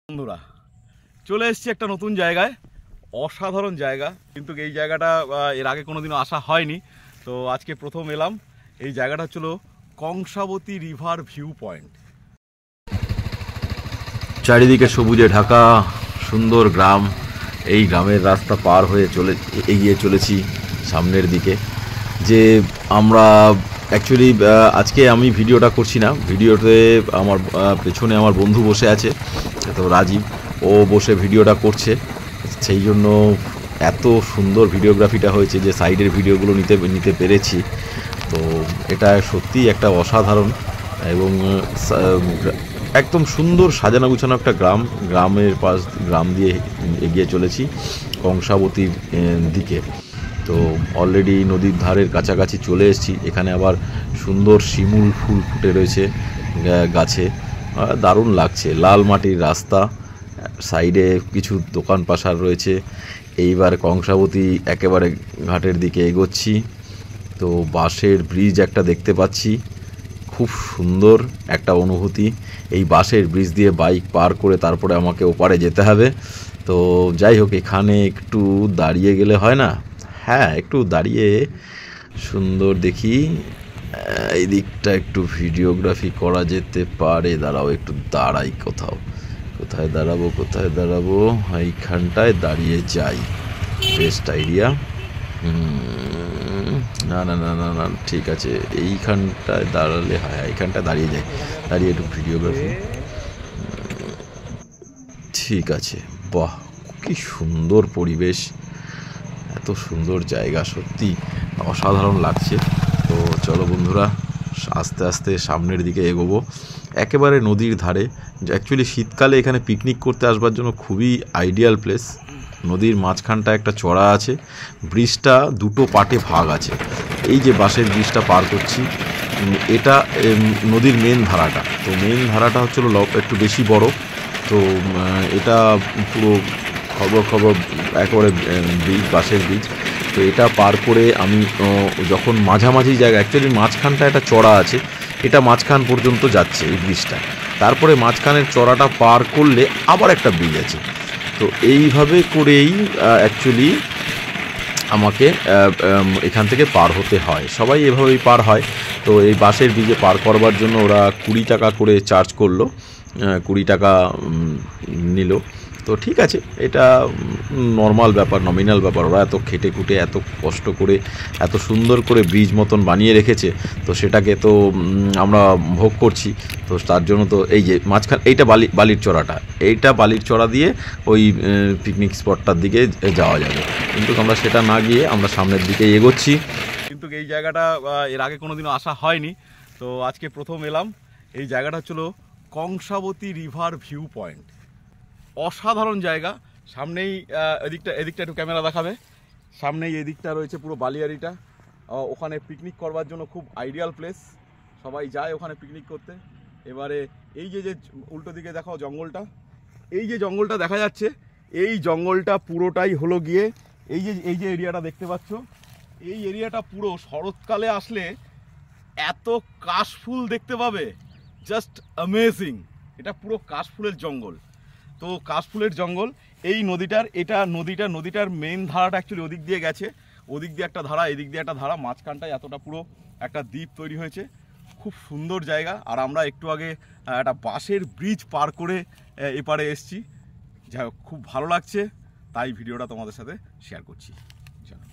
বন্ধুরা চলে এসেছি একটা নতুন জায়গায়, অসাধারণ জায়গা। কিন্তু এই জায়গাটা এর আগে কোনোদিনও আসা হয়নি, তো আজকে প্রথম এলাম। এই জায়গাটা হচ্ছিল কংসাবতী রিভার ভিউ পয়েন্ট। চারিদিকে সবুজে ঢাকা সুন্দর গ্রাম। এই গ্রামের রাস্তা পার হয়ে এগিয়ে চলেছি সামনের দিকে। যে আমরা অ্যাকচুয়ালি আজকে আমি ভিডিওটা করছি না, ভিডিওতে আমার পেছনে আমার বন্ধু বসে আছে, তো রাজীব, ও বসে ভিডিওটা করছে। সেই জন্য এত সুন্দর ভিডিওগ্রাফিটা হয়েছে যে সাইডের ভিডিওগুলো নিতে পেরেছি। তো এটা সত্যিই একটা অসাধারণ এবং একদম সুন্দর সাজানো গুছানো একটা গ্রামের গ্রাম দিয়ে এগিয়ে চলেছি কংসাবতীর দিকে। তো অলরেডি নদীর ধারের কাছাকাছি চলে এসেছি। এখানে আবার সুন্দর শিমুল ফুল ফুটে রয়েছে গাছে, দারুণ লাগছে। লাল মাটির রাস্তা, সাইডে কিছু দোকান পাশার রয়েছে। এইবার কংসাবতী একেবারে ঘাটের দিকে এগোচ্ছি। তো বাঁশের ব্রিজ একটা দেখতে পাচ্ছি, খুব সুন্দর একটা অনুভূতি। এই বাঁশের ব্রিজ দিয়ে বাইক পার করে তারপরে আমাকে ওপারে যেতে হবে। তো যাই হোক, এখানে একটু দাঁড়িয়ে গেলে হয় না? হ্যাঁ, একটু দাঁড়িয়ে সুন্দর দেখি এই দিকটা একটু ভিডিওগ্রাফি করা যেতে পারে। দাঁড়াও, একটু দাঁড়াই কোথায় দাঁড়াবো? এইখানটায় দাঁড়িয়ে যাই, বেস্ট আইডিয়া। না না না না না ঠিক আছে, এইখানটায় দাঁড়ালে হয়। এইখানটায় দাঁড়িয়ে যাই, দাঁড়িয়ে একটু ভিডিওগ্রাফি। ঠিক আছে। বাহ, কি সুন্দর পরিবেশ, এত সুন্দর জায়গা, সত্যি অসাধারণ লাগছে। তো চলো বন্ধুরা, আস্তে আস্তে সামনের দিকে এগোবো। একেবারে নদীর ধারে, অ্যাকচুয়ালি শীতকালে এখানে পিকনিক করতে আসবার জন্য খুবই আইডিয়াল প্লেস। নদীর মাঝখানটা একটা চড়া আছে, ব্রিজটা দুটো পার্টে ভাগ আছে। এই যে বাঁশের ব্রিজটা পার করছি, এটা নদীর মেন ধারাটা। তো মেন ধারাটা হচ্ছিল একটু বেশি বড়। তো এটা পুরো খবর একেবারে ব্রিজ, বাঁশের ব্রিজ। তো এটা পার করে আমি যখন মাঝামাঝি জায়গা, অ্যাকচুয়ালি মাঝখানটা একটা চড়া আছে, এটা মাঝখান পর্যন্ত যাচ্ছে এই ব্রিজটা। তারপরে মাঝখানের চড়াটা পার করলে আবার একটা ব্রিজ আছে। তো এইভাবে করেই অ্যাকচুয়ালি আমাকে এখান থেকে পার হতে হয়। সবাই এভাবেই পার হয়। তো এই বাঁশের ব্রিজে পার করবার জন্য ওরা 20 টাকা করে চার্জ করলো, 20 টাকা নিল। তো ঠিক আছে, এটা নর্মাল ব্যাপার, নমিনাল ব্যাপার। ওরা এত খেটে খুঁটে এত কষ্ট করে এত সুন্দর করে ব্রিজ মতন বানিয়ে রেখেছে, তো সেটাকে তো আমরা ভোগ করছি। তো তার জন্য তো এই যে মাঝখান, এইটা বালির চড়াটা, এইটা বালির চড়া দিয়ে ওই পিকনিক স্পটটার দিকে যাওয়া যাবে। কিন্তু আমরা সেটা না গিয়ে আমরা সামনের দিকে এগোচ্ছি। কিন্তু এই জায়গাটা এর আগে কোনোদিনও আসা হয়নি, তো আজকে প্রথম এলাম। এই জায়গাটা হচ্ছিল কংসাবতী রিভার ভিউ পয়েন্ট, অসাধারণ জায়গা। সামনেই এদিকটা একটু ক্যামেরা দেখাবে। সামনেই এদিকটা রয়েছে পুরো বালিয়াড়িটা, ওখানে পিকনিক করবার জন্য খুব আইডিয়াল প্লেস। সবাই যায় ওখানে পিকনিক করতে। এবারে এই যে উল্টো দিকে দেখাও জঙ্গলটা, এই যে জঙ্গলটা দেখা যাচ্ছে, এই জঙ্গলটা পুরোটাই হলো গিয়ে এই যে এরিয়াটা দেখতে পাচ্ছ, এই এরিয়াটা পুরো শরৎকালে আসলে এত কাশফুল দেখতে পাবে, জাস্ট অ্যামেজিং। এটা পুরো কাশফুলের জঙ্গল। তো কাশফুলের জঙ্গল, এই নদীটার মেন ধারাটা অ্যাকচুয়ালি ওদিক দিয়ে গেছে, ওদিক দিয়ে একটা ধারা, এদিক দিয়ে একটা ধারা, মাঝখানটায় এতটা পুরো একটা দ্বীপ তৈরি হয়েছে। খুব সুন্দর জায়গা। আর আমরা একটু আগে একটা বাঁশের ব্রিজ পার করে এপারে এসছি। যাই হোক, খুব ভালো লাগছে, তাই ভিডিওটা তোমাদের সাথে শেয়ার করছি। চলো।